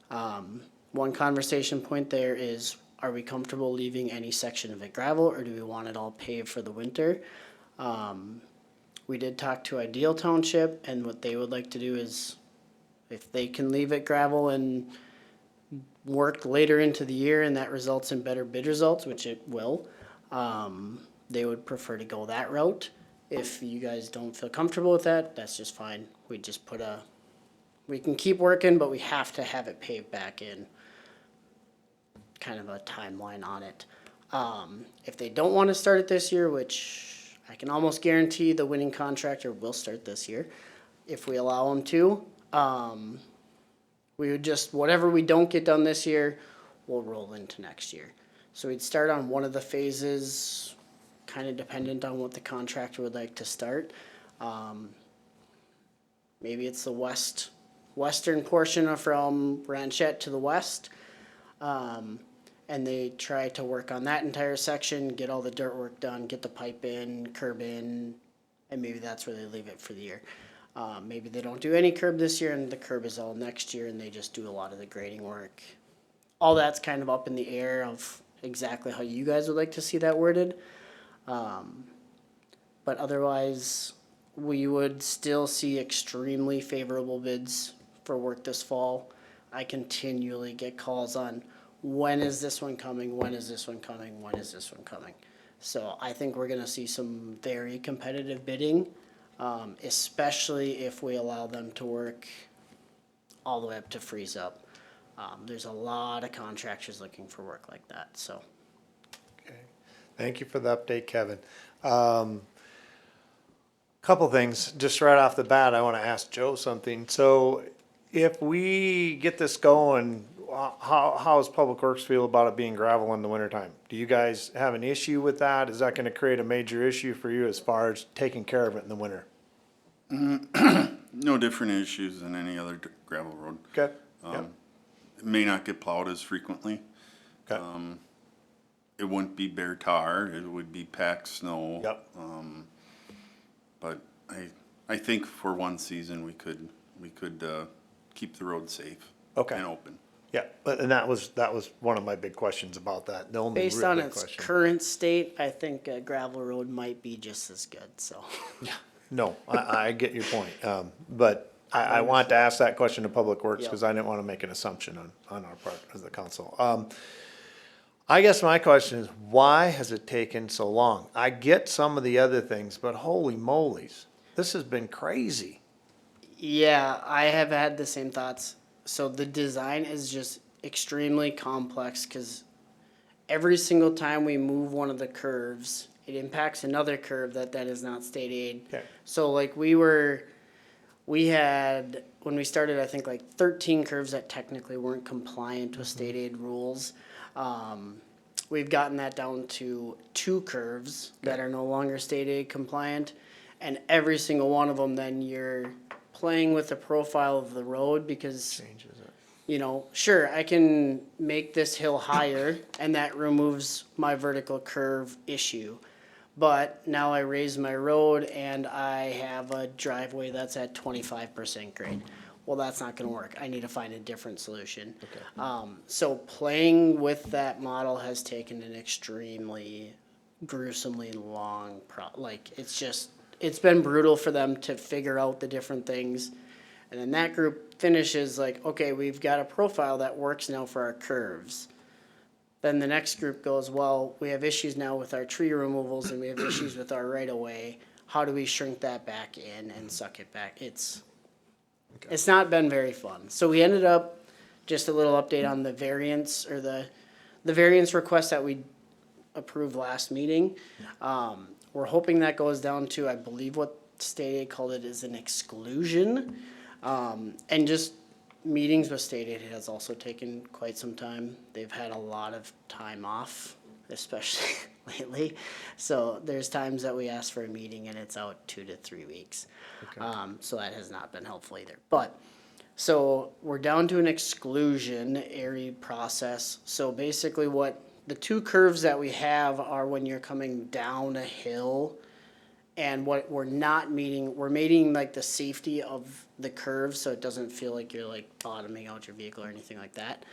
One conversation point there is, are we comfortable leaving any section of it gravel, or do we want it all paved for the winter? We did talk to Ideal Township, and what they would like to do is, if they can leave it gravel and work later into the year and that results in better bid results, which it will, they would prefer to go that route. If you guys don't feel comfortable with that, that's just fine. We just we can keep working, but we have to have it paved back in. Kind of a timeline on it. If they don't want to start it this year, which I can almost guarantee the winning contractor will start this year, if we allow them to, we would just, whatever we don't get done this year, we'll roll into next year. So we'd start on one of the phases, kind of dependent on what the contractor would like to start. Maybe it's the western portion from Ranchette to the west. And they try to work on that entire section, get all the dirt work done, get the pipe in, curb in, and maybe that's where they leave it for the year. Maybe they don't do any curb this year and the curb is all next year and they just do a lot of the grading work. All that's kind of up in the air of exactly how you guys would like to see that worded. But otherwise, we would still see extremely favorable bids for work this fall. I continually get calls on, when is this one coming? When is this one coming? When is this one coming? So I think we're gonna see some very competitive bidding, especially if we allow them to work all the way up to freeze up. There's a lot of contractors looking for work like that, so. Okay. Thank you for the update, Kevin. Couple things, just right off the bat, I want to ask Joe something. So if we get this going, how does Public Works feel about it being gravel in the wintertime? Do you guys have an issue with that? Is that going to create a major issue for you as far as taking care of it in the winter? No different issues than any other gravel road. Okay. Yep. It may not get plowed as frequently. Okay. It wouldn't be bare tar, it would be packed snow. Yep. But I think for one season, we could keep the road safe. Okay. And open. Yeah, and that was one of my big questions about that. The only Based real on big its question. current state, I think a gravel road might be just as good, so. No, I get your point. But I want to ask that question to Public Works Yep. because I didn't want to make an assumption on our part as the council. I guess my question is, why has it taken so long? I get some of the other things, but holy moly's, this has been crazy. Yeah, I have had the same thoughts. So the design is just extremely complex because every single time we move one of the curves, it impacts another curve that is not state aid. Okay. So like we had, when we started, I think like 13 curves that technically weren't compliant with state aid rules. We've gotten that down to 2 curves that are no longer state aid compliant. And every single one of them, then you're playing with the profile of the road because, Changes it. you know, sure, I can make this hill higher and that removes my vertical curve issue. But now I raise my road and I have a driveway that's at 25% grade. Well, that's not gonna work. I need to find a different solution. Okay. So playing with that model has taken an extremely gruesomely long it's been brutal for them to figure out the different things. And then that group finishes like, okay, we've got a profile that works now for our curves. Then the next group goes, well, we have issues now with our tree removals and we have issues with our right of way. how do we shrink that back in and suck it back? It's not been very fun. So we ended up, just a little update on the variance, or the variance request that we approved last meeting. We're hoping that goes down to, I believe what state aid called it is an exclusion. And just meetings with state aid has also taken quite some time. They've had a lot of time off, especially lately. So there's times that we ask for a meeting and it's out 2 to 3 weeks. So that has not been helpful either. But, so we're down to an exclusionary process. So basically what the two curves that we have are when you're coming down a hill, and what we're not meeting, we're meeting like the safety of the curve, so it doesn't feel like you're like bottoming out your vehicle or anything like that.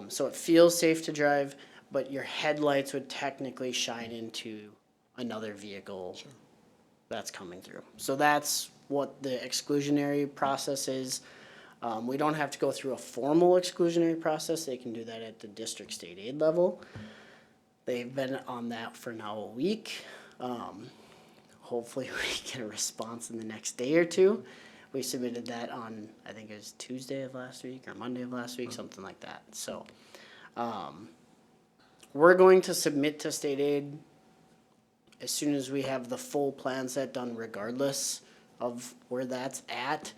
So it feels safe to drive, but your headlights would technically shine into another vehicle that's coming through. So that's what the exclusionary process is. We don't have to go through a formal exclusionary process. They can do that at the district state aid level. They've been on that for now a week. Hopefully we get a response in the next day or two. We submitted that on, I think it was Tuesday of last week or Monday of last week, something like that. So, we're going to submit to state aid as soon as we have the full plan set done, regardless of where that's at.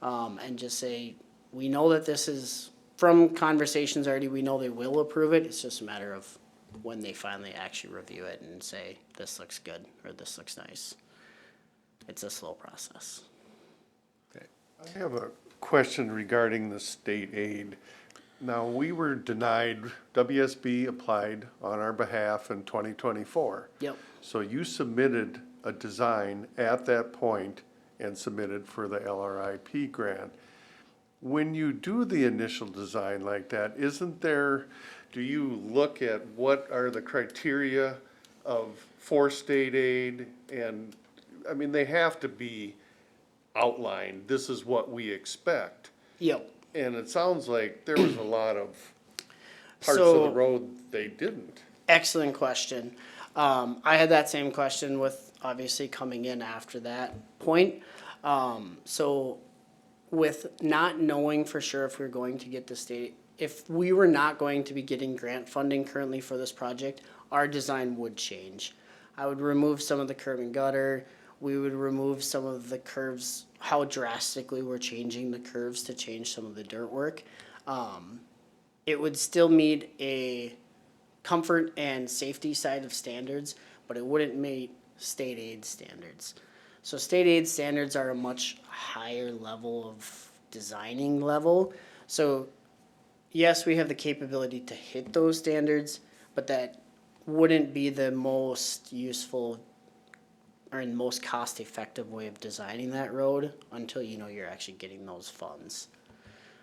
And just say, we know that this is, from conversations already, we know they will approve it. It's just a matter of when they finally actually review it and say, this looks good, or this looks nice. It's a slow process. I have a question regarding the state aid. Now, we were denied, WSB applied on our behalf in 2024. Yep. So you submitted a design at that point and submitted for the LRIP grant. When you do the initial design like that, do you look at what are the criteria for state aid? And, I mean, they have to be outlined. This is what we expect. Yep. And it sounds like there was a lot of parts of the road they didn't. Excellent question. I had that same question with obviously coming in after that point. So with not knowing for sure if we're going to get the state, if we were not going to be getting grant funding currently for this project, our design would change. I would remove some of the curb and gutter. We would remove some of the curves, how drastically we're changing the curves to change some of the dirt work. It would still meet a comfort and safety side of standards, but it wouldn't meet state aid standards. So state aid standards are a much higher level of designing level. So yes, we have the capability to hit those standards, but that wouldn't be the most useful or most cost-effective way of designing that road until you know you're actually getting those funds.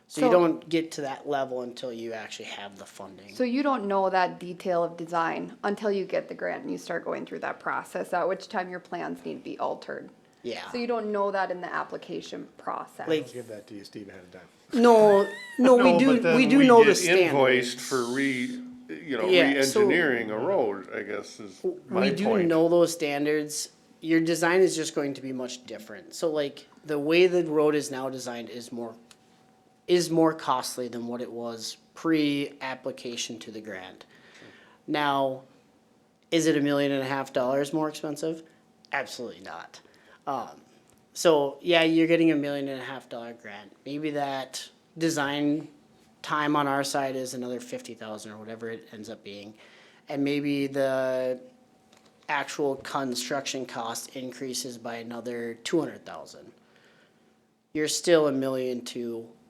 So you don't get to that level until you actually have the funding. So you don't know that detail of design until you get the grant and you start going through that process, at which time your plans need to be altered. Yeah. So you don't know that in the application process. Like, Give that to you, Steve, ahead of time. no, we but then do know the get invoiced standards. for Yeah, so- re-engineering a road, I guess is my We point. do know those standards. Your design is just going to be much different. So like the way the road is now designed is more costly than what it was pre-application to the grant. Now, is it $1.5 million more expensive? Absolutely not. So yeah, you're getting $1.5 million grant. Maybe that design time on our side is another 50,000 or whatever it ends up being. And maybe the actual construction cost increases by another 200,000. You're still $1.2 million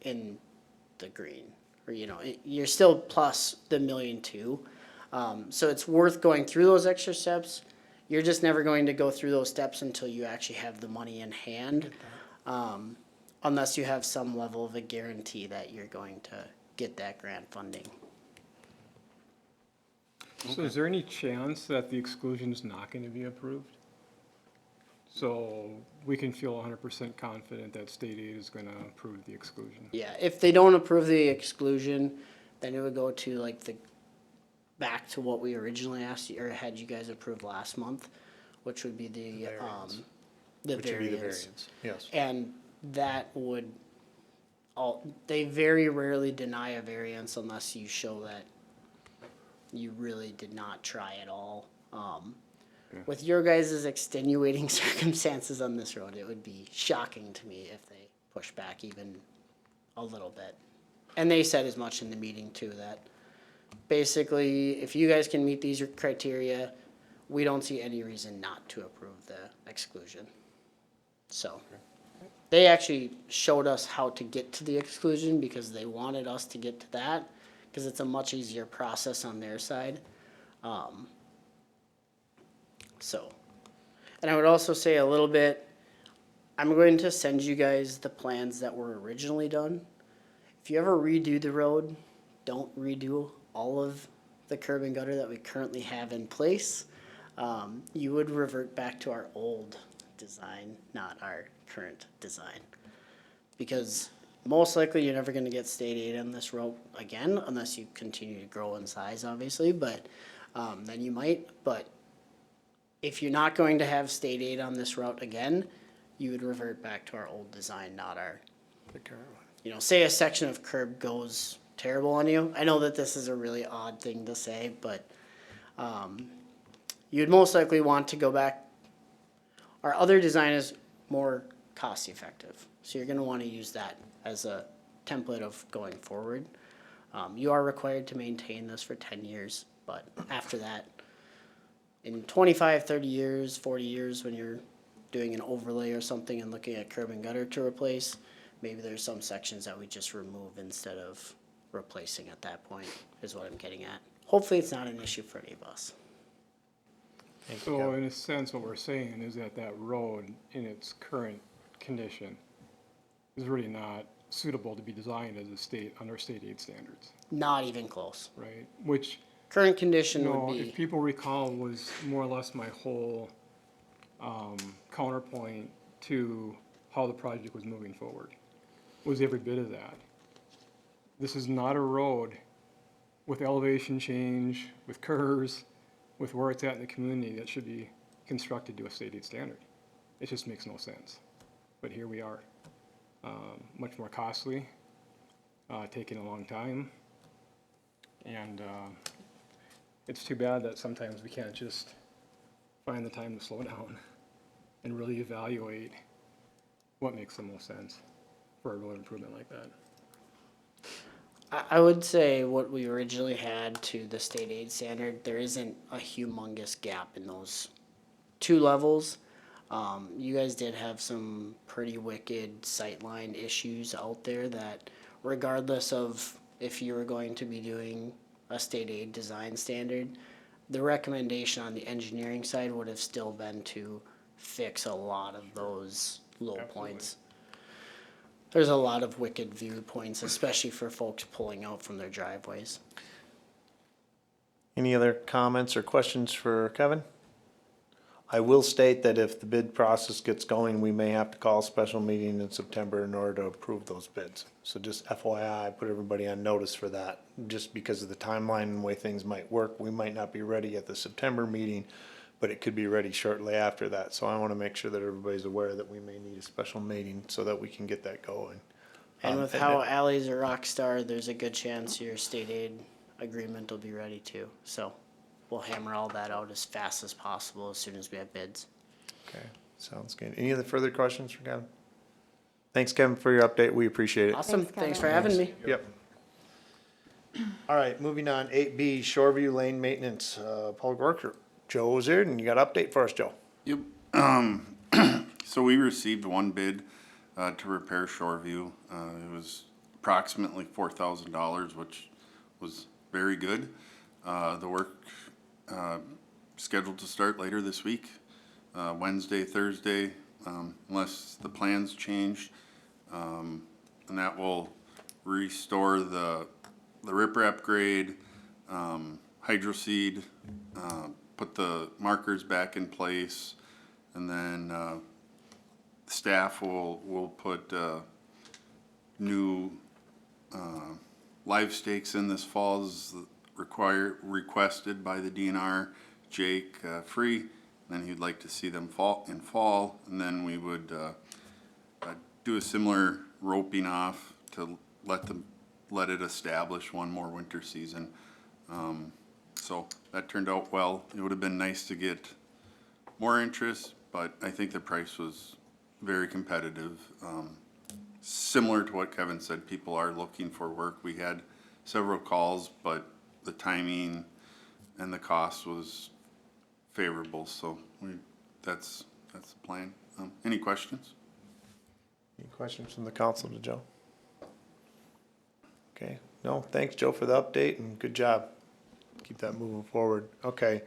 in the green, or you're still plus the $1.2 million. So it's worth going through those extra steps. You're just never going to go through those steps until you actually have the money in hand, unless you have some level of a guarantee that you're going to get that grant funding. So is there any chance that the exclusion is not gonna be approved? So we can feel 100% confident that state aid is gonna approve the exclusion? Yeah, if they don't approve the exclusion, then it would go to like back to what we originally asked you, or had you guys approve last month, which would be the, the Which would be the variance. variance, yes. And that would, they very rarely deny a variance unless you show that you really did not try at all. With your guys' extenuating circumstances on this road, it would be shocking to me if they push back even a little bit. And they said as much in the meeting too, that basically, if you guys can meet these criteria, we don't see any reason not to approve the exclusion. So, they actually showed us how to get to the exclusion because they wanted us to get to that, because it's a much easier process on their side. So, and I would also say a little bit, I'm going to send you guys the plans that were originally done. If you ever redo the road, don't redo all of the curb and gutter that we currently have in place. You would revert back to our old design, not our current design. Because most likely you're never gonna get state aid on this road again, unless you continue to grow in size, obviously, but, then you might, but if you're not going to have state aid on this route again, you would revert back to our old design, not our, you know, say a section of curb goes terrible on you. I know that this is a really odd thing to say, but, you'd most likely want to go back. Our other design is more cost effective, so you're gonna wanna use that as a template of going forward. You are required to maintain this for 10 years, but after that, in 25, 30 years, 40 years, when you're doing an overlay or something and looking at curb and gutter to replace, maybe there's some sections that we just remove instead of replacing at that point, is what I'm getting at. Hopefully it's not an issue for any of us. Thank you, So Kevin. in a sense, what we're saying is that that road in its current condition is really not suitable to be designed as a state, under state aid standards, Not even close. right? Which, Current you condition know, would if be, people recall, was more or less my whole, counterpoint to how the project was moving forward, was every bit of that. This is not a road with elevation change, with curves, with where it's at in the community that should be constructed to a state aid standard. It just makes no sense. But here we are. Much more costly, taking a long time. And it's too bad that sometimes we can't just find the time to slow down and really evaluate what makes the most sense for a road improvement like that. I would say what we originally had to the state aid standard, there isn't a humongous gap in those two levels. You guys did have some pretty wicked sightline issues out there that regardless of if you were going to be doing a state aid design standard, the recommendation on the engineering side would have still been to fix a lot of those low points. There's a lot of wicked viewpoints, especially for folks pulling out from their driveways. Any other comments or questions for Kevin? I will state that if the bid process gets going, we may have to call a special meeting in September in order to approve those bids. So just FYI, put everybody on notice for that. Just because of the timeline and the way things might work, we might not be ready at the September meeting, but it could be ready shortly after that. So I want to make sure that everybody's aware that we may need a special meeting so that we can get that going. And with how Ally's a rock star, there's a good chance your state aid agreement will be ready too. So we'll hammer all that out as fast as possible as soon as we have bids. Okay, sounds good. Any other further questions for Kevin? Thanks, Kevin, for your update. We appreciate it. Awesome, Thanks, thanks for Kevin. having me. Yep. All right, moving on, 8B, Shoreview Lane Maintenance, Paul Gorker. Joe's here, and you got an update for us, Joe. Yep. So we received one bid to repair Shoreview. It was approximately $4,000, which was very good. The work scheduled to start later this week, Wednesday, Thursday, unless the plans change. And that will restore the riprap grade, hydro seed, put the markers back in place, and then staff will put new live stakes in this fall as requested by the DNR, Jake Free, then he'd like to see them in fall, and then we would, do a similar roping off to let it establish one more winter season. So that turned out well. It would have been nice to get more interest, but I think the price was very competitive. Similar to what Kevin said, people are looking for work. We had several calls, but the timing and the cost was favorable, so that's the plan. Any questions? Any questions from the council to Joe? Okay, no, thanks, Joe, for the update, and good job. Keep that moving forward. Okay,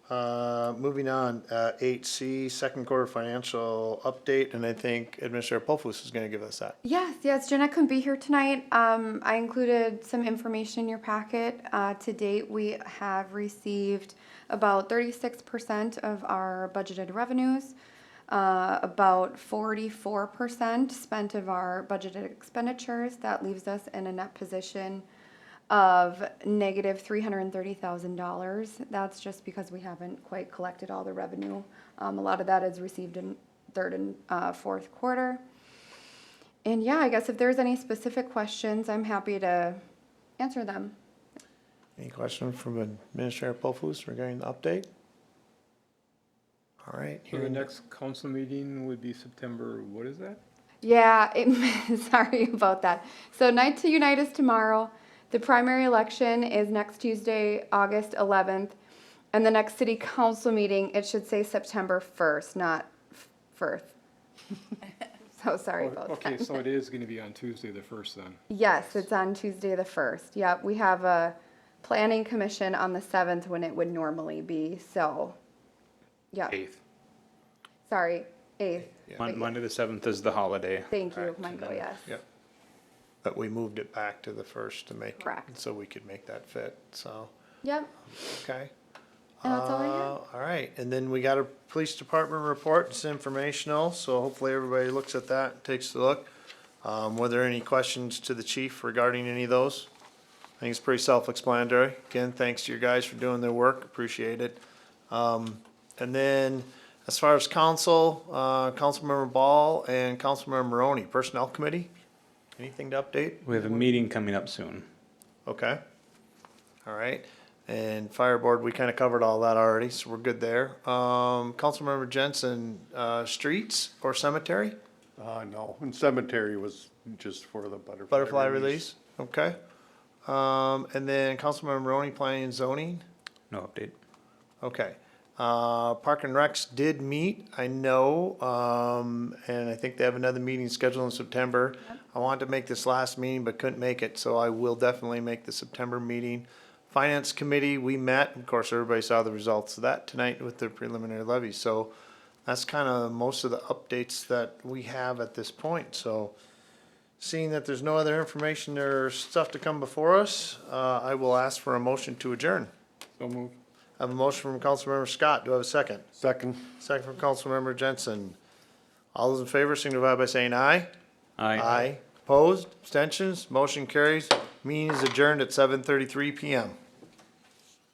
moving on, 8C, second quarter financial update, and I think Administrator Pofus is gonna give us that. Yes, Jeanette couldn't be here tonight. I included some information in your packet. To date, we have received about 36% of our budgeted revenues, about 44% spent of our budgeted expenditures. That leaves us in a net position of negative $330,000. That's just because we haven't quite collected all the revenue. A lot of that is received in third and fourth quarter. And yeah, I guess if there's any specific questions, I'm happy to answer them. Any questions from Administrator Pofus regarding the update? All right. So the next council meeting would be September, what is that? Yeah, sorry about that. So Night to Unite is tomorrow. The primary election is next Tuesday, August 11th. And the next city council meeting, it should say September 1st, not 1st. So sorry about that. Okay, so it is gonna be on Tuesday the 1st then. Yes, it's on Tuesday the 1st. Yep, we have a planning commission on the 7th when it would normally be, so, yeah, 8th. sorry, 8th. Monday the 7th is the holiday. Thank you, Michael, yes. Yep. But we moved it back to the 1st to make, Correct. so we could make that fit, so, Yep, okay. and that's all I have. All right, and then we got a police department report, it's informational, so hopefully everybody looks at that, and takes a look. Were there any questions to the chief regarding any of those? I think it's pretty self-explanatory. Again, thanks to your guys for doing their work, appreciate it. And then, as far as council, Councilmember Ball and Councilmember Maroney, Personnel Committee, anything to update? We have a meeting coming up soon. Okay. All right. And Fire Board, we kind of covered all that already, so we're good there. Councilmember Jensen, streets or cemetery? No, and cemetery was just for the butterfly. Butterfly release, okay. And then Councilmember Maroney, Planning and Zoning, No update. okay. Park and Recs did meet, I know, and I think they have another meeting scheduled in September. I wanted to make this last meeting, but couldn't make it, so I will definitely make the September meeting. Finance Committee, we met, of course, everybody saw the results of that tonight with the preliminary levy, so that's kind of most of the updates that we have at this point, so seeing that there's no other information or stuff to come before us, I will ask for a motion to adjourn. So move. I have a motion from Councilmember Scott. Do I have a second? Second. Second from Councilmember Jensen. All those in favor signify by saying aye. Aye. Opposed? Abstentions? Motion carries. Meeting is adjourned at 7:33 PM.